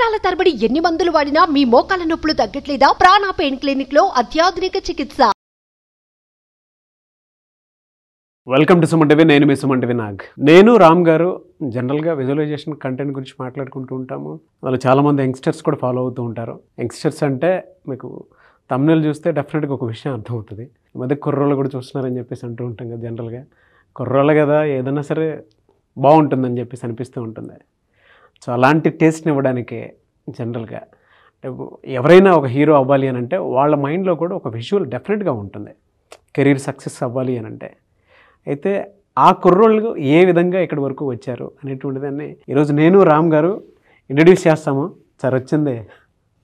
సంవత్సరాల తరబడి ఎన్ని మందులు వాడినా మీ మోకాల నొప్పులు తగ్గట్లేదా? ప్రాణ పెయిన్ క్లినిక్ లో అత్యాధునిక చికిత్స. Welcome to Suman TV. నేను మీ సుమన్ టీవీ నాగ్. నేను రామ్ గారు జనరల్గా విజువలైజేషన్ కంటెంట్ గురించి మాట్లాడుకుంటూ ఉంటాము. వాళ్ళు చాలామంది యంగ్స్టర్స్ కూడా ఫాలో అవుతూ ఉంటారు. యంగ్స్టర్స్ అంటే మీకు తమ్నెల్ చూస్తే డెఫినెట్గా ఒక విషయం అర్థమవుతుంది. ఈ మధ్య కుర్రోళ్ళు కూడా చూస్తున్నారని చెప్పేసి అంటూ ఉంటాం కదా. జనరల్గా కుర్రోళ్ళు కదా, ఏదైనా సరే బాగుంటుందని చెప్పేసి అనిపిస్తూ ఉంటుంది. సో అలాంటి టేస్ట్ని ఇవ్వడానికి జనరల్గా ఎవరైనా ఒక హీరో అవ్వాలి అని అంటే వాళ్ళ మైండ్లో కూడా ఒక విజువల్ డెఫినెట్గా ఉంటుంది. కెరీర్ సక్సెస్ అవ్వాలి అని అంటే అయితే ఆ కుర్రోళ్ళు ఏ విధంగా ఇక్కడి వరకు వచ్చారు అనేటువంటి దాన్ని ఈరోజు నేను రామ్ గారు ఇంట్రడ్యూస్ చేస్తాము. సార్ వచ్చింది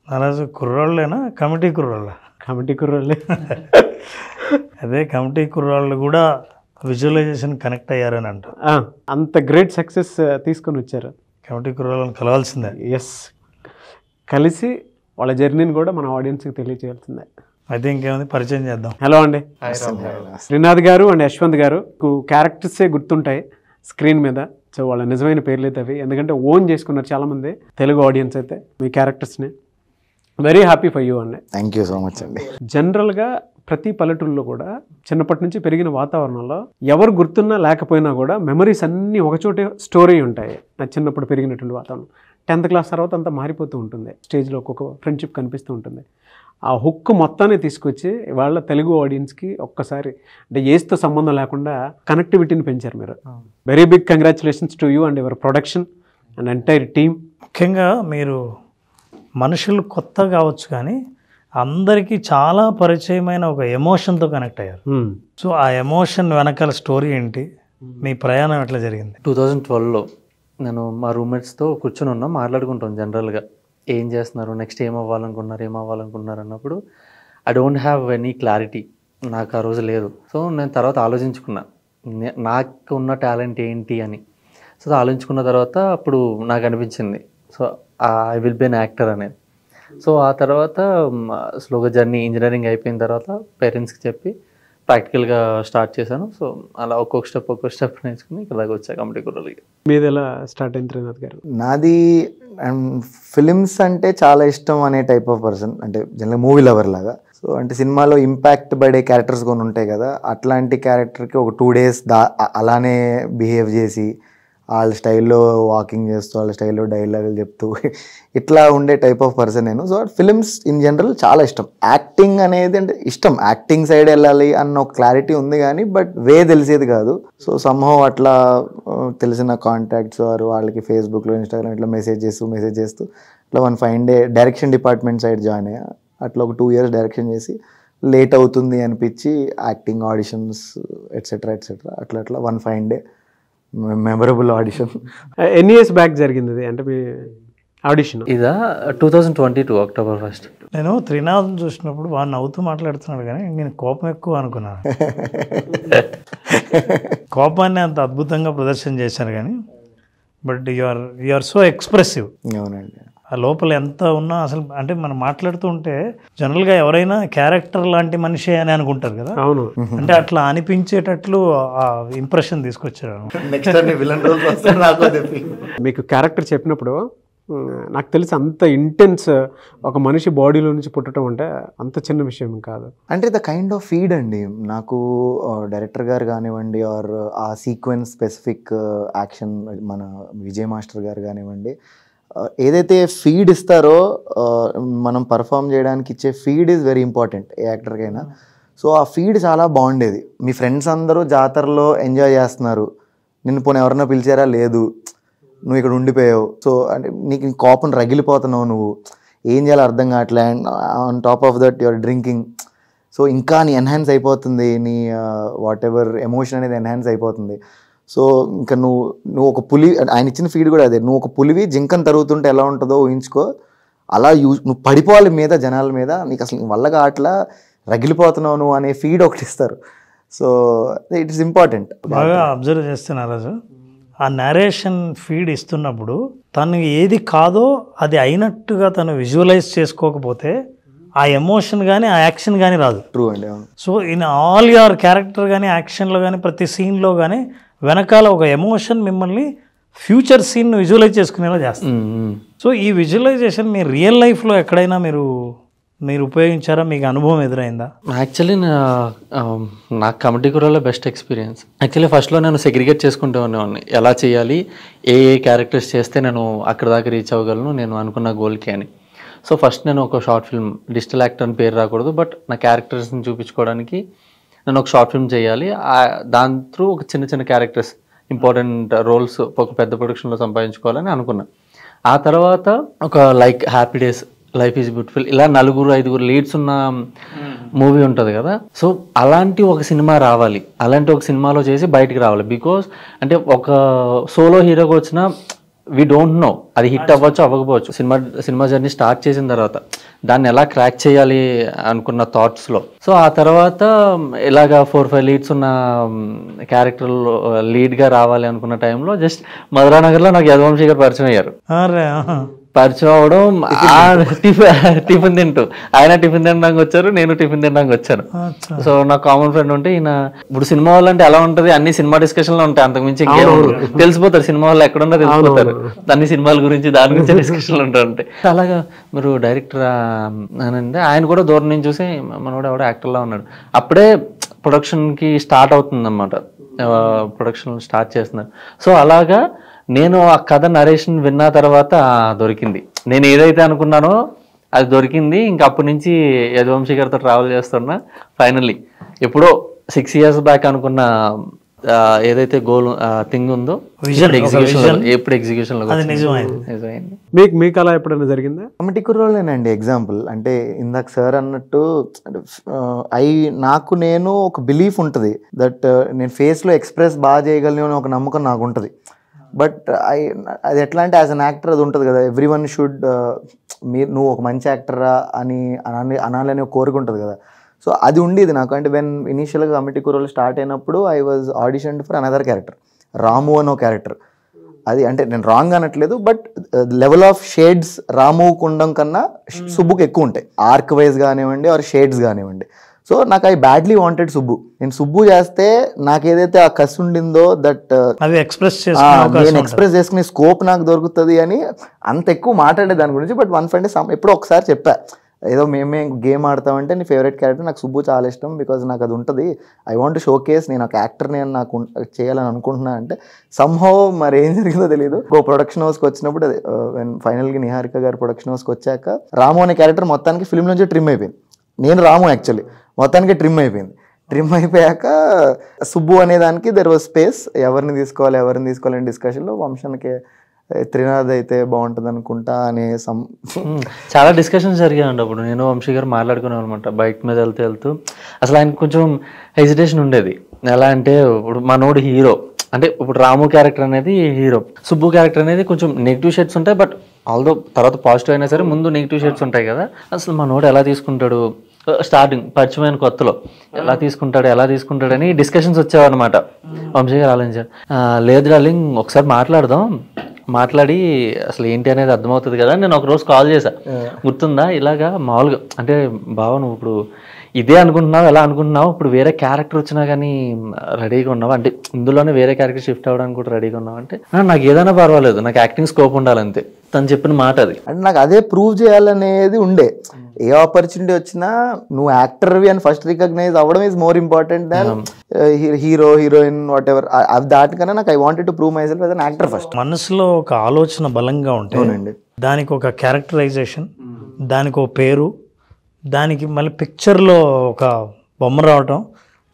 అలాగే కుర్రోళ్ళేనా, కమిటీ కుర్రోళ్ళ? కమిటీ కుర్రోళ్ళే. అదే కమిటీ కుర్రోళ్ళు కూడా విజువలైజేషన్ కనెక్ట్ అయ్యారని అంట. అంత గ్రేట్ సక్సెస్ తీసుకొని వచ్చారు. కమిటీ కుర్రోళ్ళని కలవాల్సిందే. ఎస్, కలిసి వాళ్ళ జర్నీని కూడా మన ఆడియన్స్కి తెలియజేయాల్సిందే. అయితే ఇంకేముంది, పరిచయం చేద్దాం. హలో అండి, శ్రీనాథ్ గారు అండ్ యశ్వంత్ గారు. క్యారెక్టర్సే గుర్తుంటాయి స్క్రీన్ మీద. సో వాళ్ళ నిజమైన పేర్లు అయితే అవి, ఎందుకంటే ఓన్ చేసుకున్నారు చాలామంది తెలుగు ఆడియన్స్ అయితే మీ క్యారెక్టర్స్ని. వెరీ హ్యాపీ ఫర్ యూ అండి. థ్యాంక్ యూ సో మచ్ అండి. జనరల్గా ప్రతి పల్లెటూరులో కూడా చిన్నప్పటి నుంచి పెరిగిన వాతావరణంలో ఎవరు గుర్తున్నా లేకపోయినా కూడా మెమరీస్ అన్నీ ఒకచోటే స్టోర్ అయి ఉంటాయి. నా చిన్నప్పుడు పెరిగినటువంటి వాతావరణం 10th క్లాస్ తర్వాత అంతా మారిపోతూ ఉంటుంది. స్టేజ్లో ఒక్కొక్క ఫ్రెండ్షిప్ కనిపిస్తూ ఉంటుంది. ఆ హుక్ మొత్తాన్ని తీసుకొచ్చి వాళ్ళ తెలుగు ఆడియన్స్కి ఒక్కసారి అంటే ఏజ్తో సంబంధం లేకుండా కనెక్టివిటీని పెంచారు మీరు. Very big congratulations to you and your production and entire team. ముఖ్యంగా మీరు మనుషులు కొత్త కావచ్చు కానీ అందరికీ చాలా పరిచయమైన ఒక ఎమోషన్తో కనెక్ట్ అయ్యారు. సో ఆ ఎమోషన్ వెనకాల స్టోరీ ఏంటి, మీ ప్రయాణం ఎట్లా జరిగింది? 2012లో నేను మా రూమ్మేట్స్తో కూర్చొని ఉన్నాం, మాట్లాడుకుంటాం జనరల్గా ఏం చేస్తున్నారు, నెక్స్ట్ ఏం అవ్వాలనుకున్నారు అన్నప్పుడు I don't have any clarity, నాకు ఆ రోజు లేదు. సో నేను తర్వాత ఆలోచించుకున్నా నాకు ఉన్న టాలెంట్ ఏంటి అని. సో ఆలోచించుకున్న తర్వాత అప్పుడు నాకు అనిపించింది so I will be an actor అనేది. సో ఆ తర్వాత స్లోగా జర్నీ ఇంజనీరింగ్ అయిపోయిన తర్వాత పేరెంట్స్కి చెప్పి ప్రాక్టికల్గా స్టార్ట్ చేశాను. సో అలా ఒక్కొక్క స్టెప్ నేర్చుకుని ఇలాగ వచ్చా కమిటీ కుర్రోళ్ళకి. మీది ఎలా స్టార్ట్ అయింది శ్రీనాథ్ గారు? నాది ఫిలిమ్స్ అంటే చాలా ఇష్టం అనే టైప్ ఆఫ్ పర్సన్, అంటే జనరల్ మూవీ లవర్ లాగా. సో అంటే సినిమాలో ఇంపాక్ట్ పడే క్యారెక్టర్స్ కొన్ని ఉంటాయి కదా, అట్లాంటి క్యారెక్టర్కి ఒక 2 days అలానే బిహేవ్ చేసి వాళ్ళ స్టైల్లో వాకింగ్ చేస్తూ వాళ్ళ స్టైల్లో డైలాగులు చెప్తూ ఇట్లా ఉండే టైప్ ఆఫ్ పర్సన్ నేను. సో ఫిలిమ్స్ ఇన్ జనరల్ చాలా ఇష్టం. యాక్టింగ్ అనేది అంటే ఇష్టం, యాక్టింగ్ సైడ్ వెళ్ళాలి అన్న ఒక క్లారిటీ ఉంది కానీ బట్ వే తెలిసేది కాదు. సో సమ్హౌ అట్లా తెలిసిన కాంటాక్ట్స్ వారు వాళ్ళకి ఫేస్బుక్లో ఇన్స్టాగ్రామ్ ఇట్లా మెసేజ్ చేస్తూ ఇట్లా one fine day direction department side join అయ్యా. అట్లా ఒక 2 years డైరెక్షన్ చేసి లేట్ అవుతుంది అనిపించి యాక్టింగ్ ఆడిషన్స్ ఎట్సెట్రా అట్లా one fine day memorable audition. ఎన్ని ఇయర్స్ బ్యాక్ జరిగింది ఇది, అంటే మీ ఆడిషన్? ఇదా 2022 October 1st. నేను త్రినాథ్ చూసినప్పుడు వాడు నవ్వుతూ మాట్లాడుతున్నాడు కానీ నేను కోపం ఎక్కువ అనుకున్నాను. కోపాన్ని అంత అద్భుతంగా ప్రదర్శన చేశారు కానీ but you are so expressive. అవునండి. ఆ లోపల ఎంత ఉన్నా అసలు అంటే మనం మాట్లాడుతూ ఉంటే జనరల్గా ఎవరైనా క్యారెక్టర్ లాంటి మనిషి అని అనుకుంటారు కదా. అవును, అంటే అట్లా అనిపించేటట్లు ఆ ఇంప్రెషన్ తీసుకొచ్చారు. మీకు క్యారెక్టర్ చెప్పినప్పుడు నాకు తెలిసి అంత ఇంటెన్స్ ఒక మనిషి బాడీలో నుంచి పుట్టడం అంటే అంత చిన్న విషయం కాదు. అంటే ద కైండ్ ఆఫ్ ఫీడ్ అండి. నాకు డైరెక్టర్ గారు కానివ్వండి ఆర్ ఆ సీక్వెన్స్ స్పెసిఫిక్ యాక్షన్ మన విజయ్ మాస్టర్ గారు కానివ్వండి, ఏదైతే ఫీడ్ ఇస్తారో మనం పర్ఫామ్ చేయడానికి ఇచ్చే ఫీడ్ ఈజ్ వెరీ ఇంపార్టెంట్ ఏ యాక్టర్కైనా. సో ఆ ఫీడ్ చాలా బాగుండేది. మీ ఫ్రెండ్స్ అందరూ జాతరలో ఎంజాయ్ చేస్తున్నారు, నిన్ను పోనీ ఎవరన్నా పిలిచారా, లేదు, నువ్వు ఇక్కడ ఉండిపోయావు. సో అంటే నీకు కోపం రగిలిపోతున్నావు, నువ్వు ఏం చేయాలో అర్థం కావట్లే. And on top of that your drinking. So ఇంకా నీ ఎన్హాన్స్ అయిపోతుంది, నీ వాట్ ఎవర్ ఎమోషన్ అనేది ఎన్హాన్స్ అయిపోతుంది. సో ఇంకా నువ్వు ఒక పులి, ఆయన ఇచ్చిన ఫీడ్ కూడా అదే, నువ్వు ఒక పులివి జింకను తరుగుతుంటే ఎలా ఉంటుందో ఊహించుకో, అలా నువ్వు పడిపోవాలి మీద జనాల మీద, నీకు అసలు వల్లగా అట్లా రగిలిపోతున్నావు నువ్వు అనే ఫీడ్ ఒకటి ఇస్తారు. So it is important. బాగా అబ్జర్వ్ చేస్తున్నారు రాజు, ఆ నరేషన్ ఫీడ్ ఇస్తున్నప్పుడు తను ఏది కాదో అది అయినట్టుగా తను విజువలైజ్ చేసుకోకపోతే ఆ ఎమోషన్ కానీ ఆ యాక్షన్ కానీ రాదు. ట్రూ అండి. So in all your character కానీ యాక్షన్లో కానీ ప్రతి సీన్లో కానీ వెనకాల ఒక ఎమోషన్ మిమ్మల్ని ఫ్యూచర్ సీన్ విజువలైజ్ చేసుకునేలా చేస్తారు. సో ఈ విజువలైజేషన్ మీ రియల్ లైఫ్లో ఎక్కడైనా మీరు ఉపయోగించారా? మీకు అనుభవం ఎదురైందా? యాక్చువల్లీ నాకు కమిటీ కుర్రాలో బెస్ట్ ఎక్స్పీరియన్స్. యాక్చువల్లీ ఫస్ట్లో నేను సెగ్రిగేట్ చేసుకుంటూ ఉండేవాడిని, ఎలా చేయాలి, ఏ క్యారెక్టర్స్ చేస్తే నేను అక్కడ దాకా రీచ్ అవ్వగలను నేను అనుకున్న గోల్కి అని. సో ఫస్ట్ నేను ఒక షార్ట్ ఫిల్మ్, డిజిటల్ యాక్టర్ అని పేరు రాకూడదు, బట్ నా క్యారెక్టర్స్ని చూపించుకోవడానికి నేను ఒక షార్ట్ ఫిల్మ్ చేయాలి. దాని త్రూ ఒక చిన్న చిన్న క్యారెక్టర్స్, ఇంపార్టెంట్ రోల్స్ ఒక పెద్ద ప్రొడక్షన్లో సంపాదించుకోవాలని అనుకున్నా. ఆ తర్వాత ఒక like happy days, life is beautiful, ఇలా 4-5 లీడ్స్ ఉన్న మూవీ ఉంటుంది కదా. సో అలాంటి ఒక సినిమా రావాలి, అలాంటి ఒక సినిమాలో చేసి బయటికి రావాలి. బికాజ్ అంటే ఒక సోలో హీరోగా వచ్చిన వీ డోంట్ నో అది హిట్ అవ్వచ్చు అవ్వకపోవచ్చు. సినిమా జర్నీ స్టార్ట్ చేసిన తర్వాత దాన్ని ఎలా క్రాక్ చేయాలి అనుకున్న థాట్స్లో. సో ఆ తర్వాత ఇలాగా 4-5 లీడ్స్ ఉన్న క్యారెక్టర్లో లీడ్గా రావాలి అనుకున్న టైంలో జస్ట్ మధురానగర్లో నాకు యదువంశీ గారు పరిచయం అయ్యారు. పరిచయం అవడం, టిఫిన్ తింటూ, ఆయన టిఫిన్ తినడానికి వచ్చారు, నేను టిఫిన్ తినడానికి వచ్చాను. సో నా కామన్ ఫ్రెండ్ ఉంటే ఈయన, ఇప్పుడు సినిమా వాళ్ళు అంటే ఎలా ఉంటుంది, అన్ని సినిమా డిస్కషన్లో ఉంటాయి, అంతకుమించి ఇంకేం తెలిసిపోతారు. సినిమా వాళ్ళు ఎక్కడున్నా తెలిసిపోతారు, అన్ని సినిమాల గురించి దాని గురించి డిస్కషన్లు ఉంటాయి. అలాగా మీరు డైరెక్టర్ అని అంటే ఆయన కూడా దూరం నుంచి చూసి మనోడు ఎవడో యాక్టర్లా ఉన్నాడు. అప్పుడే ప్రొడక్షన్కి స్టార్ట్ అవుతుంది అన్నమాట, ప్రొడక్షన్ స్టార్ట్ చేస్తున్నారు. సో అలాగా నేను ఆ కథ నరేషన్ విన్న తర్వాత దొరికింది, నేను ఏదైతే అనుకున్నానో అది దొరికింది. ఇంకా అప్పటి నుంచి యదువంశీ గారితో ట్రావెల్ చేస్తున్నా. ఫైనల్లీ ఎప్పుడో 6 years బ్యాక్ అనుకున్న ఏదైతే గోల్ థింగ్ ఉందో ఎప్పుడు ఎగ్జిక్యూషన్ లో నిజమైంది. మీకు అలా ఎప్పుడైనా జరిగిందా? కమిటీ కుర్రోళ్ళేనండి ఎగ్జాంపుల్. అంటే ఇందాక సార్ అన్నట్టు నేను ఒక బిలీఫ్ ఉంటుంది దట్ నేను ఫేస్లో ఎక్స్ప్రెస్ బాగా చేయగలను అని ఒక నమ్మకం నాకు ఉంటుంది. బట్ అది ఎట్లా అంటే యాజ్ అన్ యాక్టర్ అది ఉంటుంది కదా, ఎవ్రీ వన్ షుడ్ నువ్వు ఒక మంచి యాక్టరా అని అనాలని ఒక కోరిక ఉంటుంది కదా. సో అది ఉండేది నాకు. అంటే వెన్ ఇనీషియల్గా కమిటీ కుర్రోళ్ళు స్టార్ట్ అయినప్పుడు I was auditioned for another character, Ramu అని ఒక క్యారెక్టర్. అది అంటే నేను రాంగ్ అనట్లేదు, బట్ లెవెల్ ఆఫ్ షేడ్స్ రాముకు ఉండడం కన్నా సుబ్బుకి ఎక్కువ ఉంటాయి, ఆర్క్ వైజ్ కానివ్వండి ఆర్ షేడ్స్ కానివ్వండి. సో నాకు ఐ బ్యాడ్లీ వాంటెడ్ సుబ్బు. నేను సుబ్బు చేస్తే నాకు ఏదైతే ఆ కసి ఉండిందో దట్ నేను ఎక్స్ప్రెస్ చేసుకునే స్కోప్ నాకు దొరుకుతుంది అని అంత ఎక్కువ మాట్లాడే దాని గురించి. బట్ వన్ ఫ్రెండ్ ఎప్పుడో ఒకసారి చెప్పా, ఏదో మేమే గేమ్ ఆడతామంటే నీ ఫేవరెట్ క్యారెక్టర్ నాకు సుబ్బు చాలా ఇష్టం, బికాజ్ నాకు అది ఉంటుంది, ఐ వాంట్ షో కేస్ నేను ఒక యాక్టర్ని నాకు చేయాలని అనుకుంటున్నా అంటే సమ్హౌ మరి ఏం జరిగిందో తెలియదు. ఓ ప్రొడక్షన్ హౌస్కి వచ్చినప్పుడు ఫైనల్గా నిహారిక గారు ప్రొడక్షన్ హౌస్కి వచ్చాక రాము అనే క్యారెక్టర్ మొత్తానికి ఫిల్మ్ నుంచి ట్రిమ్ అయిపోయింది. నేను రాము యాక్చువల్లీ మొత్తానికి ట్రిమ్ అయిపోయింది. ట్రిమ్ అయిపోయాక సుబ్బు అనే దానికి దెర్ వాజ్ స్పేస్, ఎవరిని తీసుకోవాలని డిస్కషన్లో వంశానికి త్రినాథ్ అయితే బాగుంటుంది అనుకుంటా అనే చాలా డిస్కషన్స్ జరిగాయండి. అప్పుడు నేను వంశీ గారు మాట్లాడుకునే అనమాట, బైక్ మీద వెళ్తూ అసలు ఆయనకు కొంచెం హెజిటేషన్ ఉండేది. ఎలా అంటే ఇప్పుడు మనోడు హీరో, అంటే ఇప్పుడు రాము క్యారెక్టర్ అనేది హీరో, సుబ్బు క్యారెక్టర్ అనేది కొంచెం నెగిటివ్ షేడ్స్ ఉంటాయి, బట్ ఆల్దో తర్వాత పాజిటివ్ అయినా సరే ముందు నెగిటివ్ షేడ్స్ ఉంటాయి కదా. అసలు మనోడు ఎలా తీసుకుంటాడు, స్టార్టింగ్ పరిచయమైన కొత్తలో ఎలా తీసుకుంటాడు అని డిస్కషన్స్ వచ్చావన్నమాట. వంశీ గారు ఆలోచించారు, లేదు డార్లింగ్ ఒకసారి మాట్లాడి అసలు ఏంటి అనేది అర్థమవుతుంది కదా. నేను ఒక రోజు కాల్ చేశా, గుర్తుందా, ఇలాగా మామూలుగా అంటే బావ నువ్వు ఇప్పుడు ఇదే అనుకుంటున్నావు, ఎలా అనుకుంటున్నావు, ఇప్పుడు వేరే క్యారెక్టర్ వచ్చినా కానీ రెడీగా ఉన్నావు, అంటే ఇందులోనే వేరే క్యారెక్టర్ షిఫ్ట్ అవ్వడానికి కూడా రెడీగా ఉన్నావు అంటే నాకు ఏదైనా పర్వాలేదు, నాకు యాక్టింగ్ స్కోప్ ఉండాలంతే. తను చెప్పిన మాట అది. అంటే నాకు అదే ప్రూవ్ చేయాలనేది ఉండే. ఏ ఆపర్చునిటీ వచ్చినా నువ్వు యాక్టర్వి అని ఫస్ట్ రికగ్నైజ్ అవ్వడం is more important than hero heroine whatever. దాటికన్నా నాకు I wanted to prove myself as an actor first. మనసులో ఒక ఆలోచన బలంగా ఉంటుంది, దానికి ఒక క్యారెక్టరైజేషన్, దానికి ఒక పేరు, దానికి మళ్ళీ పిక్చర్లో ఒక బొమ్మ రావటం,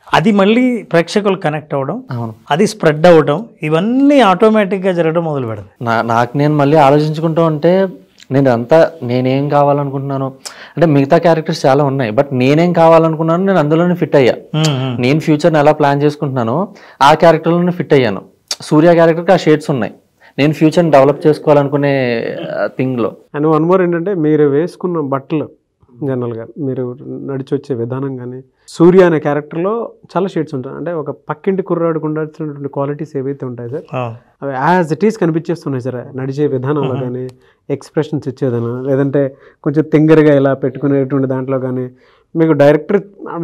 అది మళ్ళీ ప్రేక్షకులు కనెక్ట్ అవ్వడం, అది స్ప్రెడ్ అవ్వడం, ఇవన్నీ ఆటోమేటిక్గా జరగడం మొదలు పెడతాయి. నాకు నేను మళ్ళీ ఆలోచించుకుంటూ ఉంటే నేనేం కావాలనుకుంటున్నాను అంటే మిగతా క్యారెక్టర్స్ చాలా ఉన్నాయి, బట్ నేనేం కావాలనుకున్నాను నేను అందులోనే ఫిట్ అయ్యా. నేను ఫ్యూచర్ని ఎలా ప్లాన్ చేసుకుంటున్నానో ఆ క్యారెక్టర్లోనే ఫిట్ అయ్యాను. సూర్య క్యారెక్టర్కి ఆ షేడ్స్ ఉన్నాయి, నేను ఫ్యూచర్ని డెవలప్ చేసుకోవాలనుకునే థింగ్లో. అండ్ వన్ మోర్ ఏంటంటే మీరు వేసుకున్న బట్టలు జనరల్గా మీరు నడిచి వచ్చే విధానం కానీ సూర్య అనే క్యారెక్టర్లో చాలా షేడ్స్ ఉంటాయి. అంటే ఒక పక్కింటి కుర్రాడికి ఉండాల్సినటువంటి క్వాలిటీస్ ఏవైతే ఉంటాయి సార్ అవి యాజ్ ఇట్ ఈస్ కనిపించేస్తున్నాయి సార్. నడిచే విధానంలో కానీ, ఎక్స్ప్రెషన్స్ ఇచ్చేదాను, లేదంటే కొంచెం తింగరగా ఇలా పెట్టుకునేటువంటి దాంట్లో కానీ మీకు డైరెక్టర్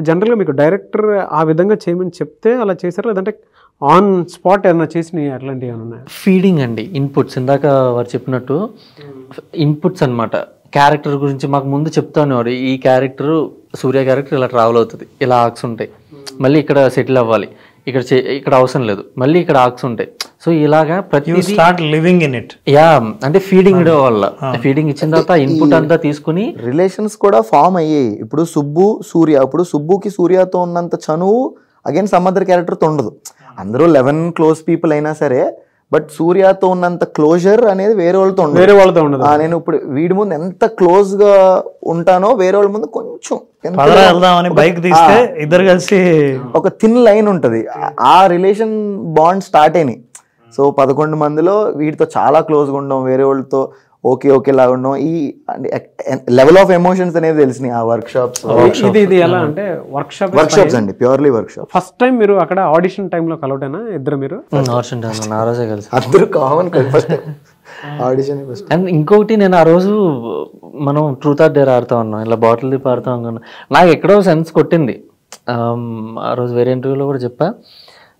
జనరల్గా మీకు డైరెక్టర్ ఆ విధంగా చేయమని చెప్తే అలా చేశారు, లేదంటే ఆన్ స్పాట్ ఏమైనా చేసినవి అట్లాంటివి ఏమైనా ఉన్నాయా? ఫీడింగ్ అండి, ఇన్పుట్స్. ఇందాక వారు చెప్పినట్టు ఇన్పుట్స్ అన్నమాట. క్యారెక్టర్ గురించి మాకు ముందు చెప్తానేవాడు, ఈ క్యారెక్టర్ సూర్య క్యారెక్టర్ ఇలా ట్రావెల్ అవుతుంది, ఇలా ఆర్క్స్ ఉంటాయి, మళ్ళీ ఇక్కడ సెటిల్ అవ్వాలి, ఇక్కడ అవసరం లేదు, మళ్ళీ ఇక్కడ ఆర్క్స్ ఉంటాయి. సో ఇలాగా ప్రతి start living in it. Yeah అంటే ఫీడింగ్ వల్ల, ఫీడింగ్ ఇచ్చిన తర్వాత ఇన్పుట్ అంతా తీసుకుని రిలేషన్స్ కూడా ఫామ్ అయ్యాయి. ఇప్పుడు సుబ్బు సూర్య, ఇప్పుడు సుబ్బుకి సూర్యతో ఉన్నంత చనువు అగైన్ సమ్ అదర్ క్యారెక్టర్తో ఉండదు. అందరూ 11 క్లోజ్ పీపుల్ అయినా సరే, బట్ సూర్యతో ఉన్నంత క్లోజర్ అనేది వేరే వాళ్ళతో ఉండదు. నేను ఇప్పుడు వీడి ముందు ఎంత క్లోజ్ గా ఉంటానో వేరే వాళ్ళ ముందు కొంచెం బైక్ తీస్తే ఇద్దరు కలిసి ఒక థిన్ లైన్ ఉంటది. ఆ రిలేషన్ బాండ్ స్టార్ట్ అయినాయి. సో 11 మందిలో వీటితో చాలా క్లోజ్గా ఉండడం, వేరే వాళ్ళతో ఓకే లాగా ఉండడం, ఈ లెవెల్ ఆఫ్ ఎమోషన్స్ అనేది తెలిసినాయి ఆ వర్క్షాప్స్. ఇది ఎలా అంటే వర్క్షాప్స్ అండి, ప్యూర్లీ వర్క్షాప్. ఫస్ట్ టైం మీరు అక్కడ ఆడిషన్ టైంలో కలవటేనా ఇద్దరు? మీరు ఆ రోజే కలిసి అందరూ కామన్ ఫస్ట్ ఆడిషన్. అండ్ ఇంకొకటి, నేను ఆ రోజు మనం ట్రూత్ ఆర్ డేర్ ఆడుతా ఉన్నాం, ఇలా బాటిల్ దిప్పి ఆడుతా ఉన్నాను. నాకు ఎక్కడో సెన్స్ కొట్టింది, ఆ రోజు వేరే ఇంటర్వ్యూలో కూడా చెప్పా.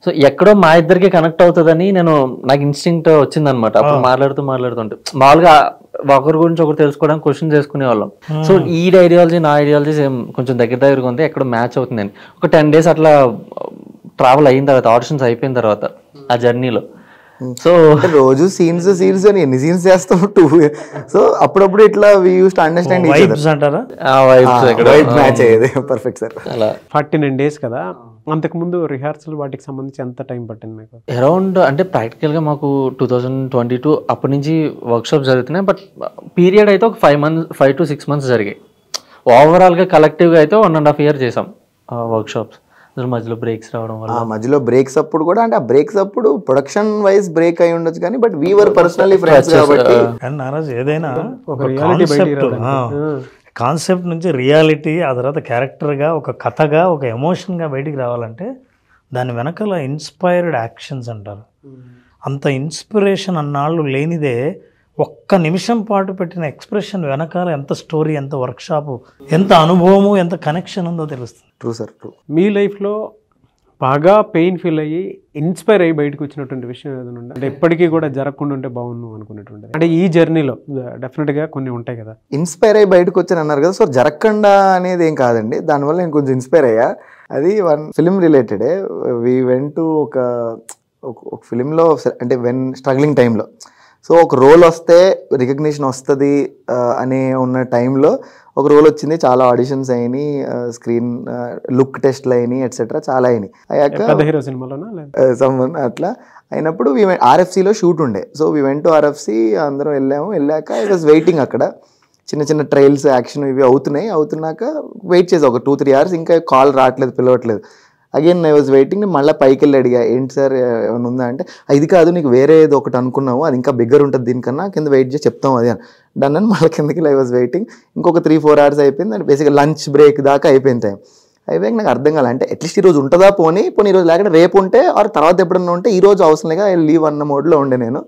సో ఎక్కడో మా ఇద్దరికి కనెక్ట్ అవుతుందని నాకు ఇన్స్టింక్ట్ వచ్చిందనమాట. అప్పుడు మాట్లాడుతుంటే మామూలుగా ఒకరి గురించి ఒకరు తెలుసుకోవడానికి క్వశ్చన్ చేసుకునే వాళ్ళం. సో ఈ ఐడియాలజీ నా ఐడియాలజీ సేమ్ కొంచెం దగ్గరగా ఉంది, ఎక్కడ మ్యాచ్ అవుతుందని. ఒక 10 days అట్లా ట్రావెల్ అయిన తర్వాత, ఆడిషన్స్ అయిపోయిన తర్వాత ఆ జర్నీలో, సో రోజు సీన్స్ అని ఎన్ని సీన్స్ చేస్తాం 2. సో అప్పుడప్పుడు ఇట్లా వి యూస్ టు అండర్స్టాండ్ వైబ్స్ అంటారా, వైబ్ మ్యాచ్ అయ్యేది. Perfect sir. అలా 49 days కదా, అంతకుముందు రిహార్సల్ వాటికి సంబంధించి ఎంత టైం పట్టింది మీకు? అరౌండ్ అంటే ప్రాక్టికల్గా మాకు 2022 అప్పటి నుంచి వర్క్షాప్ జరుగుతున్నాయి. బట్ పీరియడ్ అయితే ఒక 5 to 6 months జరిగాయి. ఓవరాల్గా కలెక్టివ్గా అయితే 1.5 year చేసాం వర్క్షాప్స్. మధ్యలో బ్రేక్స్ రావడం వల్ల, మధ్యలో బ్రేక్స్ అప్పుడు కూడా, అంటే ఆ బ్రేక్స్ అప్పుడు ప్రొడక్షన్ వైజ్ బ్రేక్ అయి ఉండొచ్చు కానీ, but we were personally friends కాబట్టి. ఏదైనా ఒక కాన్సెప్ట్ నుంచి రియాలిటీ, ఆ తర్వాత క్యారెక్టర్గా, ఒక కథగా, ఒక ఎమోషన్గా బయటికి రావాలంటే దాని వెనకాల ఇన్స్పైర్డ్ యాక్షన్స్ అంటారు. అంత ఇన్స్పిరేషన్ అన్నాళ్ళు లేనిదే ఒక్క నిమిషం పాటు పెట్టిన ఎక్స్ప్రెషన్ వెనకాల ఎంత స్టోరీ, ఎంత వర్క్షాపు, ఎంత అనుభవము, ఎంత కనెక్షన్ ఉందో తెలుస్తుంది. True sir, true. మీ లైఫ్లో బాగా పెయిన్ ఫీల్ అయ్యి ఇన్స్పైర్ అయ్యి బయటకు వచ్చినటువంటి విషయం ఏదైనా ఉంటే, అంటే ఎప్పటికీ కూడా జరగకుండా ఉంటే బాగుండు అనుకునేటువంటి, అంటే ఈ జర్నీలో డెఫినెట్గా కొన్ని ఉంటాయి కదా. ఇన్స్పైర్ అయ్యి బయటకు వచ్చాను అన్నారు కదా, సో జరగకుండా అనేది ఏం కాదండి. దానివల్ల నేను కొంచెం ఇన్స్పైర్ అయ్యా. అది వన్ ఫిలిం రిలేటెడే. వీ వెంట్ టు ఒక ఫిలింలో, అంటే వెన్ స్ట్రగ్లింగ్ టైంలో, సో ఒక రోల్ వస్తే రికగ్నిషన్ వస్తుంది అనే ఉన్న టైంలో ఒక రోల్ వచ్చింది. చాలా ఆడిషన్స్ అయినాయి, స్క్రీన్ లుక్ టెస్ట్లు అయినాయి, ఎట్సెట్రా చాలా అయినాయి. అయ్యాక సమ్మన్ అట్లా అయినప్పుడు ఆర్ఎఫ్సీలో షూట్ ఉండే. So we went to RFC, అందరం వెళ్ళాక ఐ వాజ్ వెయిటింగ్. అక్కడ చిన్న ట్రైల్స్ యాక్షన్ ఇవి అవుతున్నాక వెయిట్ చేసా ఒక 2-3 hours. ఇంకా కాల్ రావట్లేదు, పిలవట్లేదు. Again I was waiting. మళ్ళీ పైకి వెళ్ళి అడిగా, ఏంటి సార్ ఏమైనా ఉందా అంటే, ఇది కాదు, నీకు వేరే ఏదో ఒకటి అనుకున్నావు, అది ఇంకా బిగ్గర్ ఉంటుంది దీనికన్నా, కింద వెయిట్ చేసి చెప్తాం అది అని. డన్ అని మళ్ళీ కిందకి ఐ వాజ్ వెయిటింగ్. ఇంకొక 3-4 hours అయిపోయింది. అండ్ బేసిక్గా లంచ్ బ్రేక్ దాకా అయిపోయింది టైం. అయిపోయాక నాకు అర్థం కాలే, అంటే అట్లీస్ట్ ఈరోజు ఉంటుందా, పోనీ ఈరోజు లేకుండా రేపు ఉంటే, ఆర్ తర్వాత ఎప్పుడన్నా ఉంటే, ఈ రోజు అవసరం లేక లీవ్ అన్న మోడ్లో ఉండే నేను.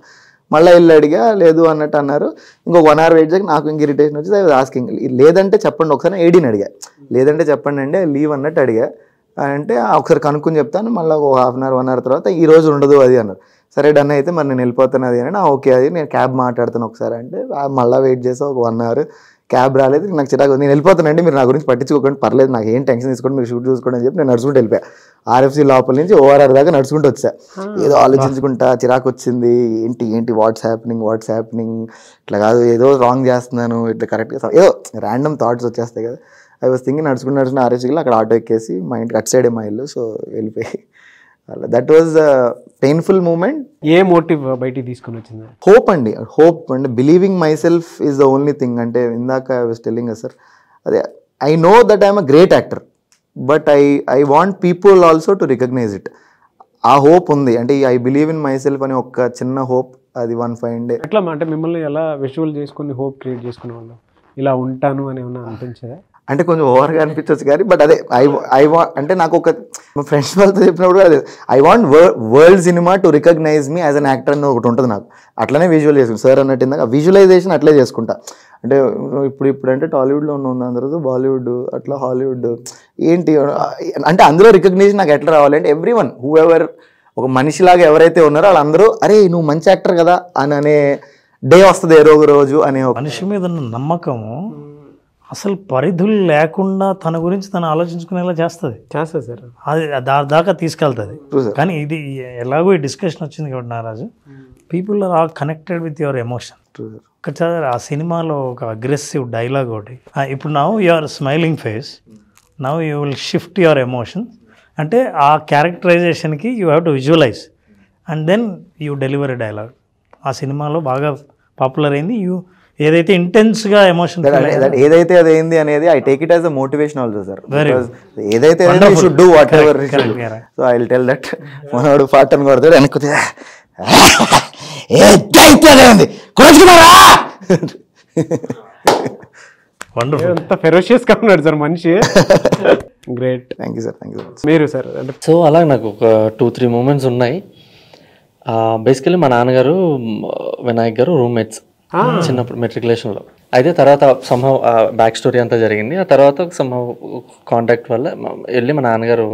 మళ్ళీ వెళ్ళి అడిగా, లేదు అన్నట్టు అన్నారు. ఇంకొక 1 hour వెయిట్ చేసి నాకు ఇంక ఇరిటేషన్ వచ్చి ఐ వాజ్ ఆస్కింగ్, లేదంటే చెప్పండి ఒకసారి. ఏడీని అడిగా, లేదంటే చెప్పండి అండి, లీవ్ అన్నట్టు అడిగా. అంటే ఒకసారి కనుక్కొని చెప్తాను, మళ్ళీ ఒక 1/2 hour 1 hour తర్వాత ఈ రోజు ఉండదు అది అన్నారు. సరే డన్ అయితే మరి నేను వెళ్ళిపోతాను అది అని. ఓకే అది నేను క్యాబ్ మాట్లాడతాను ఒకసారి అంటే, మళ్ళీ వెయిట్ చేసా ఒక 1 hour. క్యాబ్ రాలేదు. నాకు చిరాకు, నేను వెళ్ళిపోతానండి, మీరు నా గురించి పట్టించుకోకండి, పర్లేదు, నాకు ఏం టెన్షన్ తీసుకోండి, మీరు షూట్ చూసుకోండి అని చెప్పి నేను నడుచుకుంటూ వెళ్ళిపోయా. ఆర్ఎఫ్సీ లోపల నుంచి ఓఆర్ఆర్ దాకా నడుచుకుంటూ వచ్చా. ఏదో ఆలోచించుకుంటా, చిరాకు వచ్చింది, ఏంటి వాట్స్ హ్యాపెనింగ్, ఇట్లా కాదు, ఏదో రాంగ్ చేస్తున్నాను, ఇట్లా కరెక్ట్గా ఏదో ర్యాండమ్ థాట్స్ వచ్చేస్తాయి కదా. ఐ వాజ్ థింకింగ్, నడుచుకుంటూ ఆర్ఎఫ్సీలో అక్కడ ఆటో ఎక్కేసి, మా ఇంటికి అటు సైడే మా ఇల్లు, సో వెళ్ళిపోయి. That was painful moment. ఏ మోటివ్ బయటికి తీసుకుని వచ్చింది? హోప్ అండి, believing myself is the only thing. అంటే ఇందాక ఐ వాజ్ టెల్లింగ్ సార్, అదే I know that I'm a great actor, but I want people also to recognize it. ఆ hope ఉంది, అంటే I believe in myself అని ఒక చిన్న hope, అది వన్ ఫైన్ డే. ఎట్లా అంటే మిమ్మల్ని ఎలా విజువల్ చేసుకుని హోప్ క్రియేట్ చేసుకునే వాళ్ళు, ఇలా ఉంటాను అని ఏమన్నా అనిపించదా? అంటే కొంచెం ఓవర్గా అనిపించవచ్చు కానీ, బట్ అదే ఐ వాంట్, అంటే నాకు ఒక మా ఫ్రెండ్స్ వాళ్ళతో చెప్పినప్పుడు అదే, I want world cinema to recognize me as an actor అని ఒకటి ఉంటుంది నాకు. అట్లనే విజువల్ చేసుకుంటా సార్ అన్నట్టు ఇందాక, విజువలైజేషన్ అట్లే చేసుకుంటా. అంటే ఇప్పుడు అంటే టాలీవుడ్లో ఉంది, అందరూ బాలీవుడ్, అట్లా హాలీవుడ్ ఏంటి అంటే అందులో రికగ్నిషన్ నాకు ఎట్లా రావాలి అంటే, ఎవ్రీ వన్ హూ ఎవర్ ఒక మనిషిలాగా ఎవరైతే ఉన్నారో వాళ్ళందరూ అరే నువ్వు మంచి యాక్టర్ కదా అని అనే డే వస్తుంది ఏదో ఒక రోజు అనే ఒక మనిషి మీద ఉన్న నమ్మకము అసలు పరిధులు లేకుండా తన గురించి తను ఆలోచించుకునేలా చేస్తుంది సార్. అది దాని దాకా తీసుకెళ్తుంది. True, sir. కానీ ఇది ఎలాగో ఈ డిస్కషన్ వచ్చింది కాబట్టి నారాజు, people are all connected with your emotion. ఇక్కడ చదివారు ఆ సినిమాలో ఒక అగ్రెసివ్ డైలాగ్ ఒకటి, ఇప్పుడు now your smiling face, now you will shift your emotions అంటే ఆ క్యారెక్టరైజేషన్కి you have to visualize and then you deliver a dialogue. ఆ సినిమాలో బాగా పాపులర్ అయింది. ఏదైతే ఇంటెన్స్గా ఎమోషన్ ఏదైతే అది ఏంది అనేది I take it as a motivation also sir. Very ఏదైతే should do what ever. So I will tell that మనోడు పాటను కొడతాడు వెనక్కి వండర్ఫుల్. ఎంత ఫెరోషియస్గా ఉన్నాడు సార్ మనిషి. Great. Thank you sir. Thank you. మీరు సార్ అంటే సో అలా నాకు ఒక 2-3 మూమెంట్స్ ఉన్నాయి. బేసికలీ మా నాన్నగారు వినాయక్ గారు రూమ్మేట్స్ చిన్నప్పుడు మెట్రికులేషన్లో. అయితే తర్వాత సంహవ్ బ్యాక్ స్టోరీ అంతా జరిగింది. ఆ తర్వాత సంహవ్ కాంటాక్ట్ వల్ల వెళ్ళి మా నాన్నగారు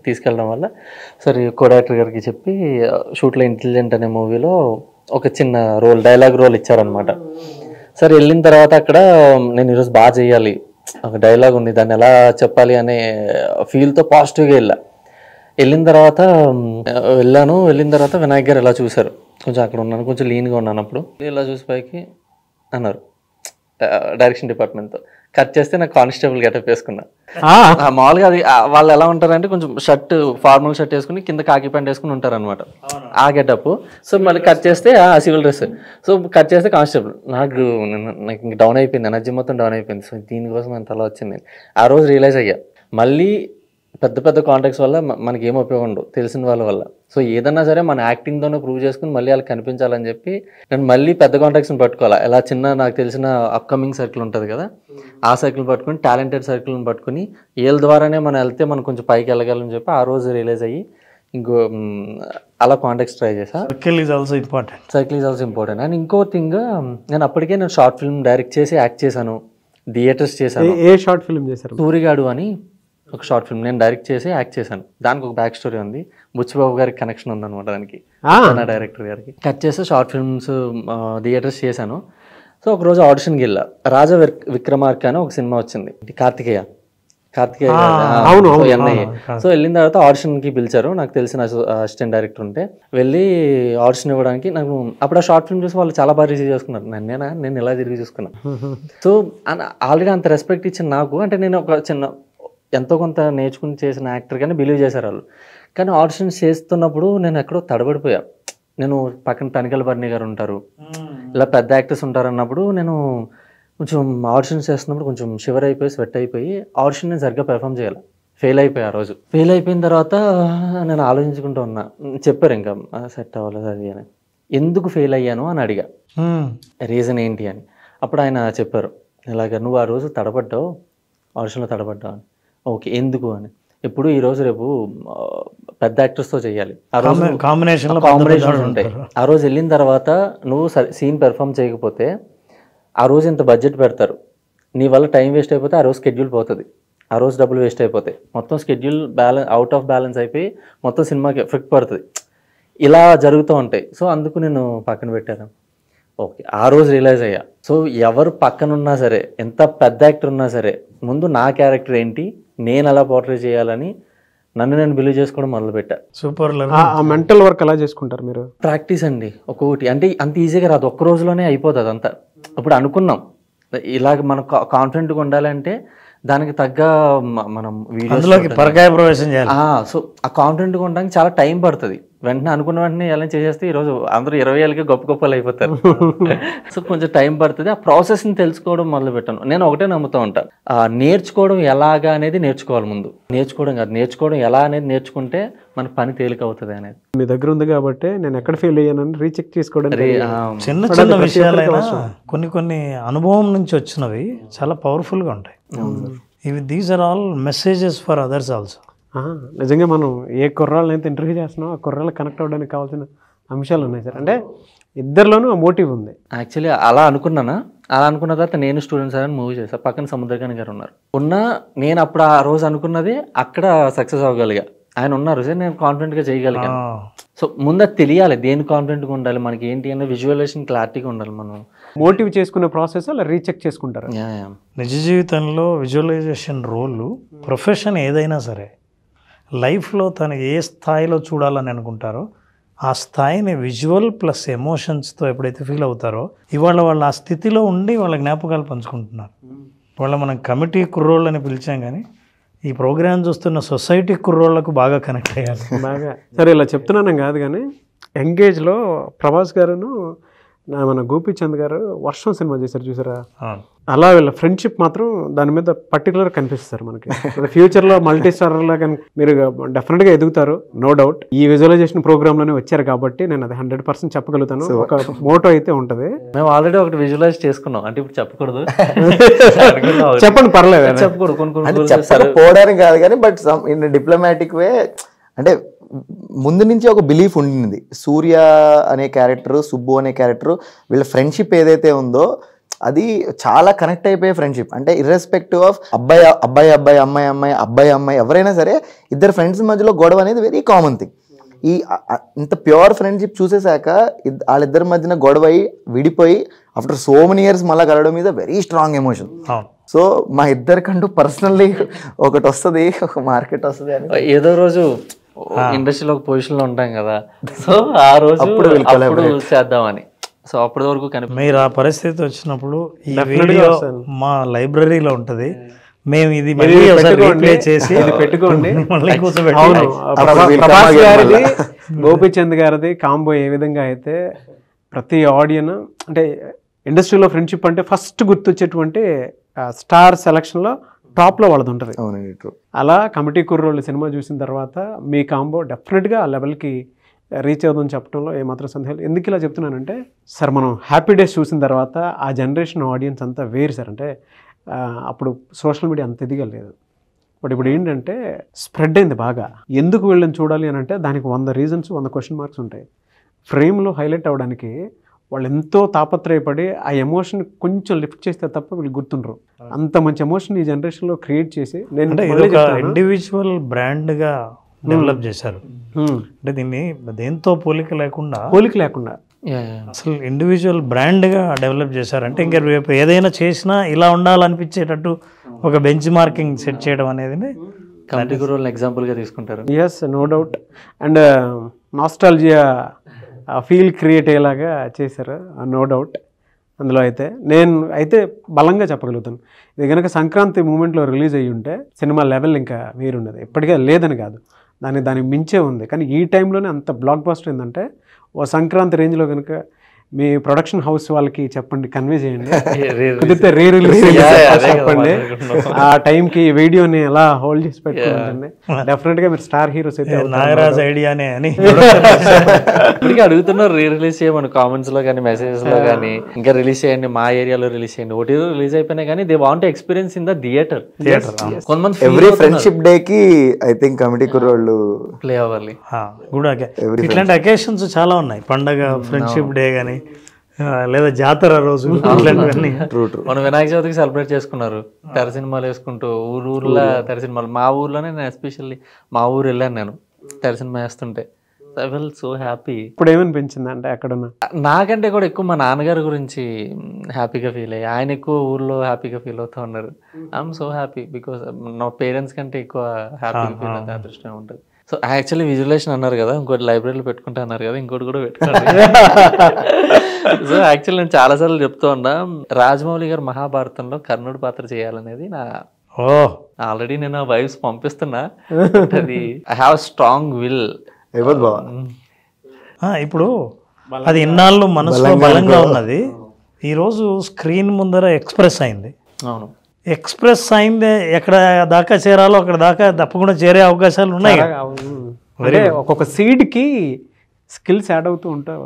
తీసుకెళ్ళడం వల్ల సరే కో డైరెక్టర్ గారికి చెప్పి షూట్లో ఇంటెలిజెంట్ అనే మూవీలో ఒక చిన్న రోల్, డైలాగ్ రోల్ ఇచ్చారనమాట. సరే వెళ్ళిన తర్వాత అక్కడ నేను ఈరోజు బాగా చేయాలి, ఒక డైలాగ్ ఉంది దాన్ని ఎలా చెప్పాలి అనే ఫీల్తో పాజిటివ్గా వెళ్ళిన తర్వాత వెళ్ళిన తర్వాత వినాయక్ గారు ఎలా చూశారు, కొంచెం అక్కడ ఉన్నాను, కొంచెం లీన్గా ఉన్నాను. అప్పుడు ఇలా చూసి పైకి అన్నారు డైరెక్షన్ డిపార్ట్మెంట్తో, కట్ చేస్తే నాకు కానిస్టేబుల్ గెటప్ వేసుకున్నా. మామూలుగా అది వాళ్ళు ఎలా ఉంటారంటే కొంచెం షర్ట్, ఫార్మల్ షర్ట్ వేసుకుని కింద కాకి ప్యాంట్ వేసుకుని ఉంటారు అనమాట ఆ గెటప్. సో మళ్ళీ కట్ చేస్తే సివిల్ డ్రెస్, సో కట్ చేస్తే కానిస్టేబుల్. నాకు ఇంక డౌన్ అయిపోయింది, ఎనర్జీ మొత్తం డౌన్ అయిపోయింది. సో దీనికోసం అంత అలా వచ్చింది. ఆ రోజు రియలైజ్ అయ్యా మళ్ళీ పెద్ద పెద్ద కాంటాక్ట్స్ వల్ల మనకి ఏం ఉపయోగం ఉండవు తెలిసిన వాళ్ళ వల్ల. సో ఏదన్నా సరే మన యాక్టింగ్తోనే ప్రూవ్ చేసుకుని మళ్ళీ వాళ్ళకి కనిపించాలని చెప్పి నేను మళ్ళీ పెద్ద కాంటాక్ట్స్ని పట్టుకోవాలి. ఎలా చిన్న నాకు తెలిసిన అప్కమింగ్ సర్కిల్ ఉంటుంది కదా, ఆ సర్కిల్ పట్టుకుని టాలెంటెడ్ సర్కిల్ని పట్టుకుని వీళ్ళ ద్వారానే మనం వెళ్తే మనం కొంచెం పైకి వెళ్ళగలని చెప్పి ఆ రోజు రియలైజ్ అయ్యి ఇంకో అలా కాంటాక్ట్స్ ట్రై చేసా. Circle is also important. And ఇంకో థింగ్, నేను అప్పటికే నేను షార్ట్ ఫిల్మ్ డైరెక్ట్ చేసి యాక్ట్ చేశాను, థియేటర్స్ చేశాను. ఏ షార్ట్ ఫిల్మ్ చేశారు? సూరిగాడు అని ఒక షార్ట్ ఫిల్మ్ నేను డైరెక్ట్ చేసి యాక్ట్ చేశాను. దానికి ఒక బ్యాక్ స్టోరీ ఉంది, బుచ్చిబాబు గారికి కనెక్షన్ ఉందన్నమాట దానికి, నా డైరెక్టర్ గారికి. కట్ చేసి షార్ట్ ఫిల్మ్స్ థియేటర్స్ చేశాను. సో ఒకరోజు ఆడిషన్కి వెళ్ళా. రాజా విక్రమార్క అని ఒక సినిమా వచ్చింది, కార్తికేయ ఎన్ఐఏ. సో వెళ్ళిన తర్వాత ఆడిషన్కి పిలిచారు, నాకు తెలిసిన అసిస్టెంట్ డైరెక్టర్ ఉంటే వెళ్ళి ఆడిషన్ ఇవ్వడానికి. నాకు అప్పుడు ఆ షార్ట్ ఫిల్మ్ చూసి వాళ్ళు చాలా బాగా రిసీవ్ చేసుకున్నారు. నేను ఇలా తిరిగి చూసుకున్నాను. సో ఆల్రెడీ అంత రెస్పెక్ట్ ఇచ్చిన నాకు, అంటే నేను ఒక చిన్న ఎంతో కొంత నేర్చుకుని చేసిన యాక్టర్ కానీ బిలీవ్ చేశారు వాళ్ళు. కానీ ఆడిషన్స్ చేస్తున్నప్పుడు నేను ఎక్కడో తడబడిపోయా. నేను పక్కన తనికల బర్ని గారు ఉంటారు, ఇలా పెద్ద యాక్టర్స్ ఉంటారు అన్నప్పుడు నేను కొంచెం ఆడిషన్స్ చేస్తున్నప్పుడు కొంచెం షివర్ అయిపోయి స్వెట్ అయిపోయి ఆడిషన్ నేను సరిగ్గా పెర్ఫామ్ చేయాలి. ఫెయిల్ అయిపోయా. ఆ రోజు ఫెయిల్ అయిపోయిన తర్వాత నేను ఆలోచించుకుంటూ ఉన్నా. చెప్పారు ఇంకా సెట్ అవ్వలేదు అది అని. ఎందుకు ఫెయిల్ అయ్యాను అని అడిగా, రీజన్ ఏంటి అని. అప్పుడు ఆయన చెప్పారు, ఇలాగ నువ్వు ఆ రోజు తడబడ్డావు, ఆడిషన్లో తడబడ్డావు అని. ఓకే ఎందుకు అని. ఇప్పుడు ఈరోజు రేపు పెద్ద యాక్టర్స్తో చేయాలి, ఆ రోజు కాంబినేషన్స్ ఉంటాయి. ఆ రోజు వెళ్ళిన తర్వాత నువ్వు సీన్ పెర్ఫామ్ చేయకపోతే ఆ రోజు ఇంత బడ్జెట్ పెడతారు, నీ వల్ల టైం వేస్ట్ అయిపోతే ఆ రోజు స్కెడ్యూల్ పోతుంది, ఆ రోజు డబ్బులు వేస్ట్ అయిపోతాయి, మొత్తం స్కెడ్యూల్ అవుట్ ఆఫ్ బ్యాలెన్స్ అయిపోయి మొత్తం సినిమాకి ఎఫెక్ట్ పడుతుంది. ఇలా జరుగుతూ ఉంటాయి. సో అందుకు నేను పక్కన పెట్టాను. ఓకే ఆ రోజు రియలైజ్ అయ్యా. సో ఎవరు పక్కనున్నా సరే, ఎంత పెద్ద యాక్టర్ ఉన్నా సరే, ముందు నా క్యారెక్టర్ ఏంటి, నేను అలా పోర్ట్రే చేయాలని నన్ను నేను బిలీవ్ చేసుకోవడం మొదలుపెట్టా. సూపర్. ఆ మెంటల్ వర్క్ ఎలా చేసుకుంటారు మీరు? ప్రాక్టీస్ అండి. ఒక్కొక్కటి అంటే అంత ఈజీగా రాదు, ఒక్క రోజులోనే అయిపోతుంది అంతా. ఇప్పుడు అనుకున్నాం ఇలాగ మనం కాన్ఫిడెంట్గా ఉండాలంటే దానికి తగ్గ మనం వీడియోలోకి పరకాయ ప్రవేశం చేయాలి. సో ఆ కాన్ఫిడెంట్గా ఉండడానికి చాలా టైం పడుతుంది. వెంటనే అనుకున్న వెంటనే ఎలా చేసేస్తే ఈరోజు అందరూ 20 ఏళ్ళకి గొప్ప గొప్పలు అయిపోతారు. సో కొంచెం టైం పడుతుంది. ఆ ప్రాసెస్ని తెలుసుకోవడం మొదలు పెట్టాను. నేను ఒకటే నమ్ముతూ ఉంటాను, నేర్చుకోవడం ఎలాగా అనేది నేర్చుకోవాలి ముందు. నేర్చుకోవడం కాదు, నేర్చుకోవడం ఎలా అనేది నేర్చుకుంటే మన పని తేలిక అవుతుంది అనేది. మీ దగ్గర ఉంది కాబట్టి నేను ఎక్కడ ఫెయిల్ అయ్యానని రీచెక్ చేసుకోవడం. చిన్న చిన్న విషయాలైనా కొన్ని అనుభవం నుంచి వచ్చినవి చాలా పవర్ఫుల్గా ఉంటాయి. ఇవి these are all messages for others also. నిజంగా మనం ఏ కుర్రాళ్ళని అయితే ఇంటర్వ్యూ చేస్తున్నాం ఆ కుర్రాళ్ళకి కనెక్ట్ అవ్వడానికి కావాల్సిన అంశాలు ఉన్నాయి సార్. అంటే ఇద్దరిలోనూ ఆ మోటివ్ ఉంది. యాక్చువల్లీ అలా అనుకున్న తర్వాత నేను స్టూడెంట్స్ అని మూవీ చేశాను. పక్కన సముద్రకాని గారు ఉన్నారు. నేను అప్పుడు ఆ రోజు అనుకున్నది అక్కడ సక్సెస్ అవ్వగలిగా. ఆయన ఉన్నారు సార్, నేను కాన్ఫిడెంట్గా చేయగలిగాను. సో ముందు అది తెలియాలి, దేని కాన్ఫిడెంట్గా ఉండాలి, మనకి ఏంటి అనే విజువలైజేషన్ క్లారిటీగా ఉండాలి. మనం మోటివ్ చేసుకునే ప్రాసెస్ అలా రీచెక్ చేసుకుంటారు. నిజ జీవితంలో విజువలైజేషన్ రోల్, ప్రొఫెషన్ ఏదైనా సరే లైఫ్లో తను ఏ స్థాయిలో చూడాలని అనుకుంటారో ఆ స్థాయిని విజువల్ ప్లస్ ఎమోషన్స్తో ఎప్పుడైతే ఫీల్ అవుతారో ఇవాళ వాళ్ళు ఆ స్థితిలో ఉండి వాళ్ళ జ్ఞాపకాలు పంచుకుంటున్నారు. వాళ్ళ మనం కమిటీ కుర్రోళ్ళు అని పిలిచాం, కానీ ఈ ప్రోగ్రామ్ చూస్తున్న సొసైటీ కుర్రోళ్లకు బాగా కనెక్ట్ అయ్యారు. బాగా సరే ఇలా చెప్తున్నాను కాదు, కానీ ఎంగేజ్లో ప్రభాస్ గారును మన గోపీచంద్ గారు వర్షం సినిమా చేశారు చూసారా, అలా వీళ్ళ ఫ్రెండ్షిప్ మాత్రం దాని మీద పర్టికులర్ కనిపిస్తారు మనకి. ఫ్యూచర్లో మల్టీ స్టారర్లా మీరు డెఫినెట్గా ఎదుగుతారు, నో డౌట్. ఈ విజువలైజేషన్ ప్రోగ్రామ్లోనే వచ్చారు కాబట్టి నేను అది 100% చెప్పగలుగుతాను. ఒక మోటో అయితే ఉంటుంది. మేము ఆల్రెడీ ఒకటి విజువలైజ్ చేసుకున్నాం, అంటే ఇప్పుడు చెప్పకూడదు. చెప్పండి, పర్లేదు. చెప్పకూడదు కొన్ని చెప్పకపోవడానికి కాదు కానీ, బట్ ఇన్ డిప్లొమాటిక్ వే. అంటే ముందు నుంచి ఒక బిలీఫ్ ఉండింది, సూర్య అనే క్యారెక్టర్, సుబ్బు అనే క్యారెక్టర్, వీళ్ళ ఫ్రెండ్షిప్ ఏదైతే ఉందో అది చాలా కనెక్ట్ అయిపోయే ఫ్రెండ్షిప్. అంటే ఇర్రెస్పెక్టివ్ ఆఫ్ అబ్బాయి అబ్బాయి అబ్బాయి అమ్మాయి అమ్మాయి అబ్బాయి అమ్మాయి ఎవరైనా సరే ఇద్దరు ఫ్రెండ్స్ మధ్యలో గొడవ అనేది వెరీ కామన్ థింగ్. ఈ ఇంత ప్యూర్ ఫ్రెండ్షిప్ చూసేసాక వాళ్ళిద్దరి మధ్యన గొడవ అయి విడిపోయి ఆఫ్టర్ సో మెనీ ఇయర్స్ మళ్ళీ కలవడం మీద వెరీ స్ట్రాంగ్ ఎమోషన్. సో మా ఇద్దరికంటూ పర్సనల్లీ ఒకటి వస్తుంది, ఒక మార్కెట్ వస్తుంది అని. ఏదో రోజు ఇండస్ట్రీలో ఒక పొజిషన్ లో ఉంటాం కదా, సో ఆ రోజు అప్పుడు చేద్దామని. సో అప్పటి వరకు మీరు ఆ పరిస్థితి వచ్చినప్పుడు ఈ వీడియో మా లైబ్రరీలో ఉంటది, మేము ఇది చేసి పెట్టుకోండి. గోపీచంద్ గారిది కాంబో ఏ విధంగా అయితే ప్రతి ఆడియన్, అంటే ఇండస్ట్రీలో ఫ్రెండ్షిప్ అంటే ఫస్ట్ గుర్తొచ్చేటువంటి స్టార్ సెలక్షన్లో టాప్లో వాళ్ళది ఉంటుంది. అలా కమిటీ కుర్రోళ్ళు సినిమా చూసిన తర్వాత మీ కాంబో డెఫినెట్గా ఆ లెవెల్కి రీచ్ అవుతుందని చెప్పడంలో ఏమాత్రం సందేహం. ఎందుకు ఇలా చెప్తున్నానంటే సార్, మనం హ్యాపీ డేస్ చూసిన తర్వాత ఆ జనరేషన్ ఆడియన్స్ అంతా వేరు సార్. అంటే అప్పుడు సోషల్ మీడియా అంత ఎదిగా లేదు, బట్ ఇప్పుడు ఏంటంటే స్ప్రెడ్ అయింది బాగా. ఎందుకు వీళ్ళని చూడాలి అని అంటే దానికి 100 రీజన్స్, 100 క్వశ్చన్ మార్క్స్ ఉంటాయి. ఫ్రేమ్లో హైలైట్ అవ్వడానికి వాళ్ళు ఎంతో తాపత్రయపడి ఆ ఎమోషన్ కొంచెం లిఫ్ట్ చేస్తే తప్ప వీళ్ళు గుర్తుండరు. అంత మంచి ఎమోషన్ ఈ జనరేషన్లో క్రియేట్ చేసి ఇండివిజువల్ బ్రాండ్గా డెవలప్ చేశారు. అంటే దీన్ని దేంతో పోలిక లేకుండా అసలు ఇండివిజువల్ బ్రాండ్గా డెవలప్ చేశారంటే ఇంకా రేపు ఏదైనా చేసినా ఇలా ఉండాలనిపించేటట్టు ఒక బెంచ్ మార్కింగ్ సెట్ చేయడం అనేది కమిటీ కుర్రోళ్ళని ఎగ్జాంపుల్గా తీసుకుంటారు. Yes, no doubt. And nostalgia feel create అయ్యేలాగా చేశారు, నో డౌట్. అందులో అయితే నేను అయితే బలంగా చెప్పగలుగుతాను, ఇది కనుక సంక్రాంతి మూమెంట్లో రిలీజ్ అయ్యి ఉంటే సినిమా లెవెల్ ఇంకా వేరుండదు. ఎప్పటికే లేదని కాదు, దానికి మించే ఉంది. కానీ ఈ టైంలోనే అంత బ్లాక్ బస్టర్ ఏంటంటే ఓ సంక్రాంతి రేంజ్లో కనుక మీ ప్రొడక్షన్ హౌస్ వాళ్ళకి చెప్పండి, కన్వే చేయండి, కుదిరితే రీ రిలీజ్ చెప్పండి. ఆ టైంకి వీడియోని ఎలా హోల్డ్ చేసి పెట్టుకోండి. డెఫినెట్ గా మీరు స్టార్ హీరోస్ అయితే నాగరాజ్ ఐడియానే అని ఇప్పటికీ అడుగుతున్నారు, రీ రిలీజ్ చేయమని కామెంట్స్ లో కానీ మెసేజెస్ లో కానీ, ఇంకా రిలీజ్ చేయండి, మా ఏరియాలో రిలీజ్ చేయండి. ఓటీలో రిలీజ్ అయిపోయినా కానీ they want experience in the theatre. కొంతమంది ఎవ్రీ ఫ్రెండ్షిప్ డే కి ఐ థింక్ కమిటీ కుర్రోళ్ళు ప్లే అవ్వాలి. ఇట్లాంటి అకేషన్స్ చాలా ఉన్నాయి, పండగ, ఫ్రెండ్షిప్ డే కానీ లేదా జాతర రోజు. మనం వినాయక చవితికి సెలబ్రేట్ చేసుకున్నారు, తెర సినిమాలు వేసుకుంటూ ఊర్లో తెర సినిమాలు. మా ఊర్లోనే నేను ఎస్పెషల్లీ మా ఊరు వెళ్ళాను నేను తెర సినిమా వేస్తుంటే. I fell so happy. ఇప్పుడు ఏమనిపించింది అంటే అక్కడ నాకంటే కూడా ఎక్కువ మా నాన్నగారి గురించి హ్యాపీగా ఫీల్ అయ్యి, ఆయన ఎక్కువ ఊర్లో హ్యాపీగా ఫీల్ అవుతూ ఉన్నారు. ఐఎమ్ సో హ్యాపీ బికాస్ నా పేరెంట్స్ కంటే ఎక్కువ హ్యాపీగా ఫీల్ అవుతుంది, అదృష్టం ఉంటుంది. సో యాక్చువల్లీ విజువలైజేషన్ అన్నారు కదా, ఇంకోటి లైబ్రరీలో పెట్టుకుంటా అన్నారు కదా, ఇంకోటి కూడా పెట్టుకోండి. సో యాక్చువల్లీ నేను చాలాసార్లు చెప్తూ ఉన్నా, రాజమౌళి గారు మహాభారతంలో కర్ణుడి పాత్ర చేయాలనేది నా ఆల్రెడీ నేను ఆ వైబ్స్ పంపిస్తున్నా. అది ఐ హ్యావ్ స్ట్రాంగ్ విల్. ఇప్పుడు అది ఇన్నాళ్ళు మనసులో బలంగా ఉన్నది, ఈరోజు స్క్రీన్ ముందర ఎక్స్ప్రెస్ అయింది. అవును, ఎక్స్ప్రెస్ అయిందే, ఎక్కడ దాకా చేరాలో అక్కడ దాకా తప్పకుండా చేరే అవకాశాలు ఉన్నాయి. అంటే ఒక్కొక్క సీడ్కి స్కిల్స్ యాడ్ అవుతూ ఉంటాయి,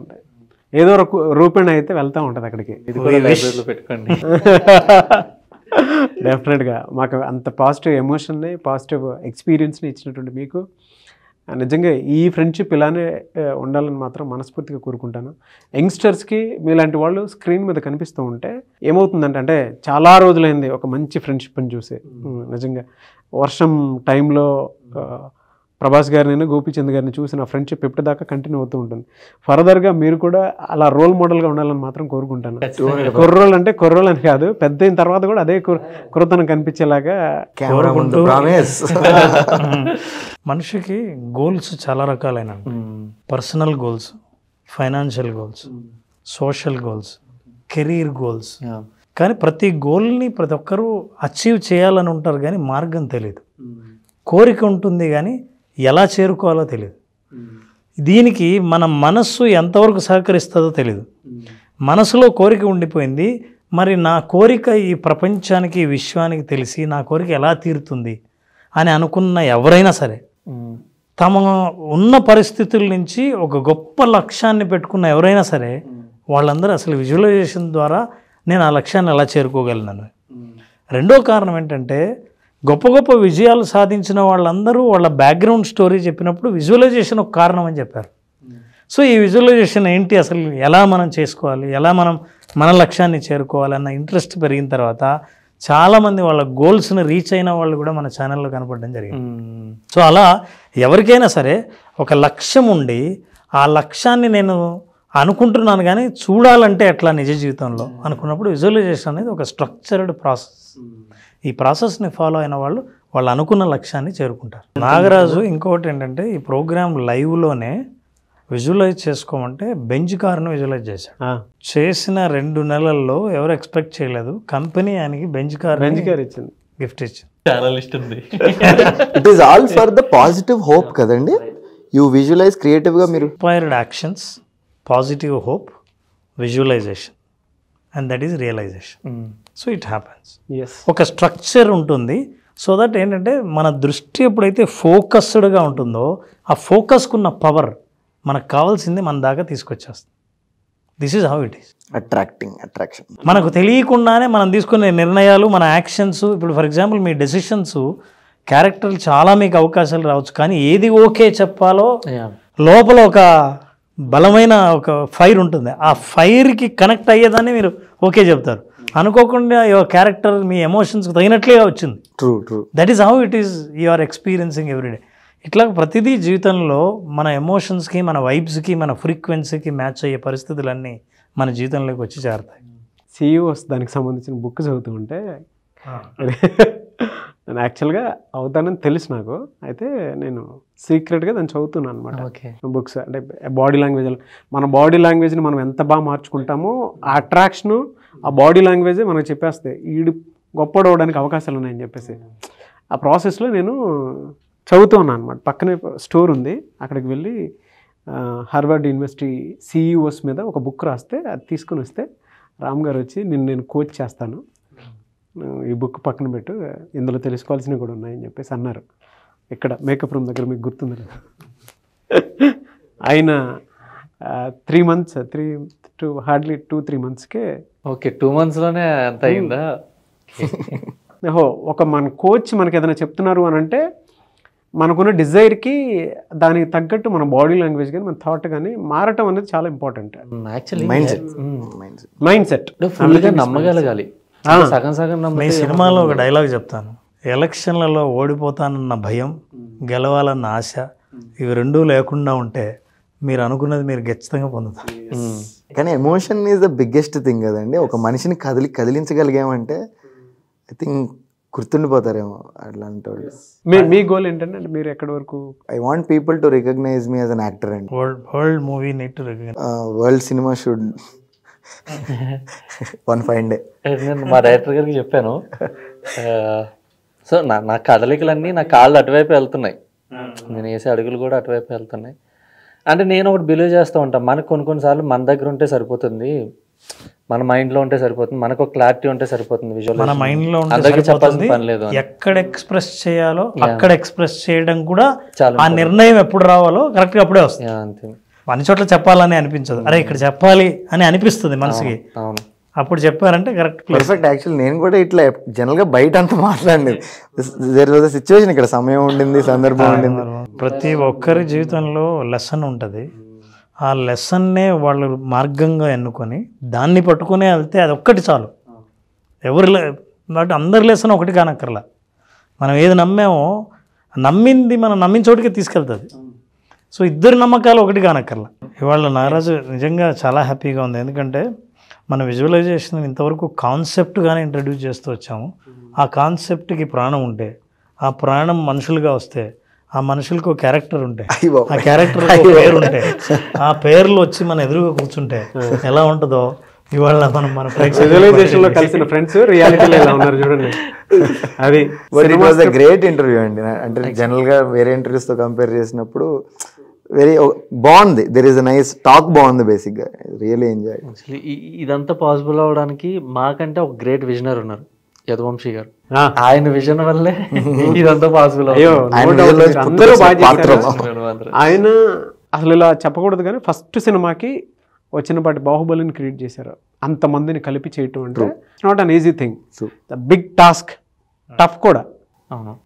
ఏదో రూపేణ అయితే వెళ్తూ ఉంటుంది అక్కడికి. పెట్టుకోండి. డెఫినెట్గా మాకు అంత పాజిటివ్ ఎమోషన్ని, పాజిటివ్ ఎక్స్పీరియన్స్ని ఇచ్చినటువంటి మీకు నిజంగా ఈ ఫ్రెండ్షిప్ ఇలానే ఉండాలని మాత్రం మనస్ఫూర్తిగా కోరుకుంటాను. యంగ్స్టర్స్కి మీలాంటి వాళ్ళు స్క్రీన్ మీద కనిపిస్తూ ఉంటే ఏమవుతుందంటే, అంటే చాలా రోజులైంది ఒక మంచి ఫ్రెండ్షిప్ అని చూసి. నిజంగా వర్షం టైంలో ప్రభాస్ గారిని గోపీచంద్ గారిని చూసి నా ఫ్రెండ్షిప్ ఎప్పటిదాకా కంటిన్యూ అవుతూ ఉంటుంది. ఫర్దర్గా మీరు కూడా అలా రోల్ మోడల్గా ఉండాలని మాత్రం కోరుకుంటాను. కుర్రోళ్ళు అంటే కుర్రోళ్ళు అని కాదు, పెద్ద అయిన తర్వాత కూడా అదే కుర్రతనం కనిపించేలాగా కోరుకుంటూ మనిషికి గోల్స్ చాలా రకాలైన, personal goals, financial goals, social goals, career goals. కానీ ప్రతి గోల్ని ప్రతి ఒక్కరూ అచీవ్ చేయాలని ఉంటారు కానీ మార్గం తెలియదు. కోరిక ఉంటుంది కానీ ఎలా చేరుకోవాలో తెలియదు. దీనికి మన మనస్సు ఎంతవరకు సహకరిస్తుందో తెలియదు. మనసులో కోరిక ఉండిపోయింది, మరి నా కోరిక ఈ ప్రపంచానికి ఈ విశ్వానికి తెలిసి నా కోరిక ఎలా తీరుతుంది అని అనుకున్న ఎవరైనా సరే, తమ ఉన్న పరిస్థితుల నుంచి ఒక గొప్ప లక్ష్యాన్ని పెట్టుకున్న ఎవరైనా సరే, వాళ్ళందరూ అసలు విజువలైజేషన్ ద్వారా నేను ఆ లక్ష్యాన్ని ఎలా చేరుకోగలను. రెండో కారణం ఏంటంటే, గొప్ప గొప్ప విజయాలు సాధించిన వాళ్ళందరూ వాళ్ళ బ్యాక్గ్రౌండ్ స్టోరీ చెప్పినప్పుడు విజువలైజేషన్ ఒక కారణం అని చెప్పారు. సో ఈ విజువలైజేషన్ ఏంటి, అసలు ఎలా మనం చేసుకోవాలి, ఎలా మనం మన లక్ష్యాన్ని చేరుకోవాలి అన్న ఇంట్రెస్ట్ పెరిగిన తర్వాత చాలామంది వాళ్ళ గోల్స్ని రీచ్ అయిన వాళ్ళు కూడా మన ఛానల్లో కనపడడం జరిగింది. సో అలా ఎవరికైనా సరే ఒక లక్ష్యం ఉండి ఆ లక్ష్యాన్ని నేను అనుకుంటున్నాను కానీ చూడాలంటే ఎట్లా నిజ జీవితంలో అనుకున్నప్పుడు విజువలైజేషన్ అనేది ఒక స్ట్రక్చర్డ్ ప్రాసెస్. ఈ ప్రాసెస్ని ఫాలో అయిన వాళ్ళు వాళ్ళు అనుకున్న లక్ష్యాన్ని చేరుకుంటారు. నాగరాజు ఇంకొకటి ఏంటంటే, ఈ ప్రోగ్రామ్ లైవ్లోనే విజువలైజ్ చేసుకోమంటే బెంజ్ కార్ని విజువలైజ్ చేశాడు. చేసిన 2 నెలల్లో ఎవరు ఎక్స్పెక్ట్ చేయలేదు, కంపెనీ ఆయనకి బెంజ్ కార్ ఇచ్చింది, గిఫ్ట్ ఇచ్చింది. చాలా లిస్ట్ ఉంది. It is all for the positive hope కదండి. యూ విజువలైజ్ క్రియేటివ్గా మీరు inspired actions, positive hope, visualization, and that is realization. So it happens. ఒక స్ట్రక్చర్ ఉంటుంది. సో దట్ ఏంటంటే మన దృష్టి ఎప్పుడైతే ఫోకస్డ్గా ఉంటుందో ఆ ఫోకస్కున్న పవర్ మనకు కావాల్సింది మన దాకా తీసుకొచ్చేస్తుంది. This is how it is. Attraction మనకు తెలియకుండానే మనం తీసుకునే నిర్ణయాలు, మన యాక్షన్స్, ఇప్పుడు ఫర్ ఎగ్జాంపుల్ మీ డెసిషన్స్, క్యారెక్టర్లు చాలా మీకు అవకాశాలు రావచ్చు, కానీ ఏది ఓకే చెప్పాలో లోపల ఒక బలమైన ఒక ఫైర్ ఉంటుంది. ఆ ఫైర్కి కనెక్ట్ అయ్యేదాన్ని మీరు ఓకే చెప్తారు. అనుకోకుండా క్యారెక్టర్ మీ ఎమోషన్స్కి తగినట్లుగా వచ్చింది. True. That is how it is you are experiencing everyday. ఇట్లా ప్రతిదీ జీవితంలో మన ఎమోషన్స్కి, మన వైబ్స్కి, మన ఫ్రీక్వెన్సీకి మ్యాచ్ అయ్యే పరిస్థితులన్నీ మన జీవితంలోకి వచ్చి చేరతాయి. CEOs దానికి సంబంధించిన బుక్ చదువుతూ ఉంటే నేను యాక్చువల్గా అవుతానని తెలుసు నాకు. అయితే నేను సీక్రెట్గా దాన్ని చదువుతున్నాను అనమాట బుక్స్. అంటే బాడీ లాంగ్వేజ్, మన బాడీ లాంగ్వేజ్ని మనం ఎంత బాగా మార్చుకుంటామో ఆ అట్రాక్షను ఆ బాడీ లాంగ్వేజే మనకు చెప్పేస్తాయి ఈడు గొప్పడవడానికి అవకాశాలు ఉన్నాయని చెప్పేసి. ఆ ప్రాసెస్లో నేను చదువుతూ ఉన్నాను అనమాట. పక్కనే స్టోర్ ఉంది, అక్కడికి వెళ్ళి హార్వర్డ్ యూనివర్సిటీ CEOs మీద ఒక బుక్ రాస్తే అది తీసుకుని వస్తే రామ్ గారు వచ్చి నేను కోచ్ చేస్తాను, ఈ బుక్ పక్కన పెట్టు, ఇందులో తెలుసుకోవాల్సినవి కూడా ఉన్నాయని చెప్పేసి అన్నారు. ఇక్కడ మేకప్ రూమ్ దగ్గర, మీకు గుర్తుంది కదా. ఆయన 3 months, హార్డ్లీ 2-3 monthsకే ఓకే 2 monthsలోనే అంత అయిందా? ఒక మన కోచ్ మనకి ఏదైనా చెప్తున్నారు అని అంటే మనకున్న డిజైర్కి దానికి తగ్గట్టు మన బాడీ లాంగ్వేజ్ కానీ మన థాట్ కానీ మారటం అనేది చాలా ఇంపార్టెంట్. మైండ్ సెట్ ఫుల్గా నమ్మగలగాలి. సగం మీ సినిమాలో ఒక డైలాగ్ చెప్తాను, ఎలక్షన్లలో ఓడిపోతానన్న భయం, గెలవాలన్న ఆశ, ఇవి రెండూ లేకుండా ఉంటే మీరు అనుకున్నది మీరు ఖచ్చితంగా పొందుతారు. కానీ emotion is the biggest thing కదండి. ఒక మనిషిని కదిలించగలిగామంటే ఐ థింక్ గుర్తుండిపోతారేమో అట్లాంటి వాళ్ళు. మీ గోల్ ఏంటంటే మీరు ఎక్కడి వరకు? I want people to recognize me as an actor అండి. World movie need to recognize, world cinema should one fine day. నేను మా డైరెక్టర్ గారికి చెప్పాను, సో నా కదలికలన్నీ నా కాళ్ళు అటువైపు వెళ్తున్నాయి, నేను వేసే అడుగులు కూడా అటువైపు వెళ్తున్నాయి. అంటే నేను ఒకటి బిలీవ్ చేస్తూ ఉంటాను, మనకు కొన్నిసార్లు మన దగ్గర ఉంటే సరిపోతుంది, మన మైండ్లో ఉంటే సరిపోతుంది, మనకు ఒక క్లారిటీ ఉంటే సరిపోతుంది. విజువల్ మన మైండ్లో ఉంటే చెప్పాల్సిన పని లేదు. ఎక్కడ ఎక్స్ప్రెస్ చేయాలో అక్కడ ఎక్స్ప్రెస్ చేయడం కూడా, ఆ నిర్ణయం ఎప్పుడు రావాలో కరెక్ట్గా అప్పుడే వస్తుంది. అంతే, అన్ని చోట్ల చెప్పాలని అనిపించదు, అరే ఇక్కడ చెప్పాలి అని అనిపిస్తుంది మనసుకి. అవును, అప్పుడు చెప్పారంటే కరెక్ట్ పర్ఫెక్ట్. యాక్చువల్లీ నేను కూడా ఇట్లా జనరల్గా బయట అంతా మాట్లాడలేదు. దేర్ వాజ్ అ సిచ్యువేషన్, ఇక్కడ సమయం ఉండింది, సందర్భం ఉండింది. ప్రతి ఒక్కరి జీవితంలో లెసన్ ఉంటుంది. ఆ లెసన్నే వాళ్ళు మార్గంగా ఎన్నుకొని దాన్ని పట్టుకునే వెళ్తే అది ఒక్కటి చాలు. ఎవరి అందరి లెసన్ ఒకటి కానక్కర్లా. మనం ఏది నమ్మామో నమ్మింది మనం నమ్మిన చోటికి తీసుకెళ్తుంది. సో ఇద్దరు నమ్మకాలు ఒకటి కానక్కర్లా. ఇవాళ నాగరాజు నిజంగా చాలా హ్యాపీగా ఉంది, ఎందుకంటే మన విజువలైజేషన్ ఇంతవరకు కాన్సెప్ట్గానే ఇంట్రడ్యూస్ చేస్తూ వచ్చాము. ఆ కాన్సెప్ట్కి ప్రాణం ఉంటే, ఆ ప్రాణం మనుషులుగా వస్తే, ఆ మనుషులకు ఒక క్యారెక్టర్ ఉంటే, ఆ క్యారెక్టర్ పేరు ఉంటే, ఆ పేర్లు వచ్చి మన ఎదురుగా కూర్చుంటే ఎలా ఉంటుందో ఇవాళ మనం మన విజువలైజేషన్ లో కలిసిన ఫ్రెండ్స్ రియాలిటీలో ఎలా ఉన్నారు చూడండి. అది గ్రేట్ ఇంటర్వ్యూ అండి. అంటే జనరల్ గా వేరే ఇంటర్వ్యూస్ తో కంపేర్ చేసినప్పుడు వెరీ బాగుంది. There is a nice talk, బాగుంది బేసిక్ గా. Really enjoy. యాక్చువల్లీ ఇదంతా పాసిబుల్ అవడానికి మాకంటే ఒక గ్రేట్ విజనర్ ఉన్నారు, యదువంశీ గారు. ఆయన విజన్ వల్లే ఇదంతా పాసిబుల్. అందరూ బాగా చేశారు. ఆయన అసలు ఇలా చెప్పకూడదు కానీ ఫస్ట్ సినిమాకి వచ్చినపాటి బాహుబలిని క్రియేట్ చేశారు. అంతమందిని కలిపి చేయటం అంటే not an easy thing, the big task, tough కూడా.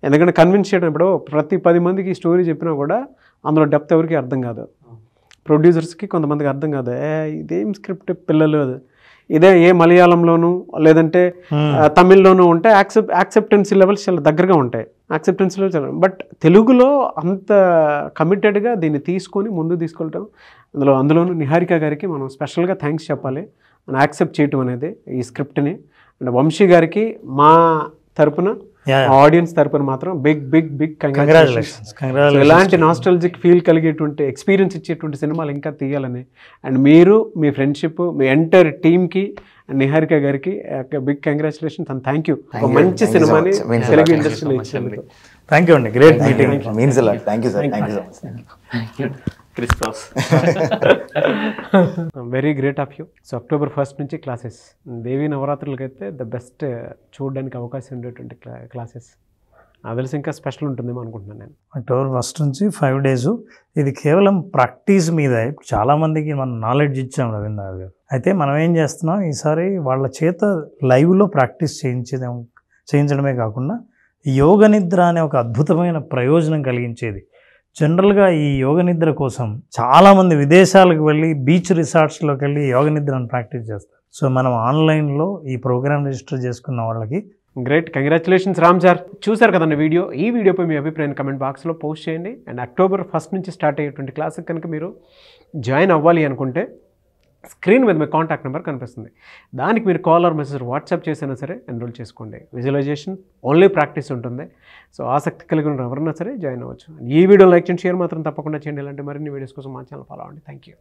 ఎందుకంటే కన్విన్స్ చేయడం, ఇప్పుడు ప్రతి 10 మందికి స్టోరీ చెప్పినా కూడా అందులో డెప్త్ ఎవరికి అర్థం కాదు. ప్రొడ్యూసర్స్కి కొంతమందికి అర్థం కాదు, ఇదేం స్క్రిప్ట్ పిల్లలు, ఇదే ఏ మలయాళంలోనూ లేదంటే తమిళ్లోనూ ఉంటే యాక్సెప్టెన్సీ లెవెల్స్ చాలా దగ్గరగా ఉంటాయి. యాక్సెప్టెన్సీ లెవెల్స్, బట్ తెలుగులో అంత కమిటెడ్గా దీన్ని తీసుకొని ముందు తీసుకెళ్ళటం, అందులోనూ నిహారిక గారికి మనం స్పెషల్గా థ్యాంక్స్ చెప్పాలి. మనం యాక్సెప్ట్ చేయటం అనేది ఈ స్క్రిప్ట్ని. అండ్ వంశీ గారికి మా తరపున, ఆడియన్స్ తరపున మాత్రం బిగ్ బిగ్ బిగ్ కంగ్రాచులేషన్స్. ఇలాంటి నాస్టాలజిక్ ఫీల్ కలిగేటువంటి ఎక్స్పీరియన్స్ ఇచ్చేటువంటి సినిమాలు ఇంకా తీయాలని, అండ్ మీరు మీ ఫ్రెండ్షిప్, మీ ఎంటైర్ టీమ్కి, నిహారిక గారికి big congratulations and thank you. ఒక మంచి సినిమాని తెలుగు ఇండస్ట్రీలో ఇచ్చినందుకు థ్యాంక్ యూ అండి. Great meeting. Means a lot. Thank you sir. Thank you so much. Very great of you. So October 1st నుంచి క్లాసెస్, దేవీ నవరాత్రులకి అయితే ద బెస్ట్ చూడడానికి అవకాశం ఉండేటువంటి క్లాసెస్. నాకు తెలిసి ఇంకా స్పెషల్ ఉంటుందేమో అనుకుంటున్నాను నేను. October 1st నుంచి 5 days. ఇది కేవలం ప్రాక్టీస్ మీద. చాలామందికి మనం నాలెడ్జ్ ఇచ్చాం రవీంద్ర గారు. అయితే మనం ఏం చేస్తున్నాం, ఈసారి వాళ్ళ చేత లైవ్లో ప్రాక్టీస్ చేయించడమే కాకుండా యోగ నిద్ర అనే ఒక అద్భుతమైన ప్రయోజనం కలిగించేది. జనరల్గా ఈ యోగ నిద్ర కోసం చాలామంది విదేశాలకు వెళ్ళి బీచ్ రిసార్ట్స్లోకి వెళ్ళి యోగ నిద్రను ప్రాక్టీస్ చేస్తారు. సో మనం ఆన్లైన్లో ఈ ప్రోగ్రామ్ రిజిస్టర్ చేసుకున్న వాళ్ళకి గ్రేట్ కంగ్రాచులేషన్స్ రామ్ సార్. చూసారు కదండి వీడియో. ఈ వీడియోపై మీ అభిప్రాయాన్ని కమెంట్ బాక్స్లో పోస్ట్ చేయండి. అండ్ October 1st నుంచి స్టార్ట్ అయ్యేటువంటి క్లాస్కి కనుక మీరు జాయిన్ అవ్వాలి అనుకుంటే స్క్రీన్ మీద మీ కాంటాక్ట్ నెంబర్ కనిపిస్తుంది. దానికి మీరు కాల్ ఆర్ మెసేజ్ వాట్సాప్ చేసినా సరే ఎన్రోల్ చేసుకోండి. విజువలైజేషన్ ఓన్లీ ప్రాక్టీస్ ఉంటుంది. సో ఆసక్తి కలిగిన ఎవరన్నా సరే జాయిన్ అవ్వచ్చు. ఈ వీడియో లైక్ చేయండి, షేర్ మాత్రం తప్పకుండా చేయండి. ఇలాంటి మరిన్ని వీడియోస్ కోసం మా ఛానల్ ఫాలో అవ్వండి. Thank you.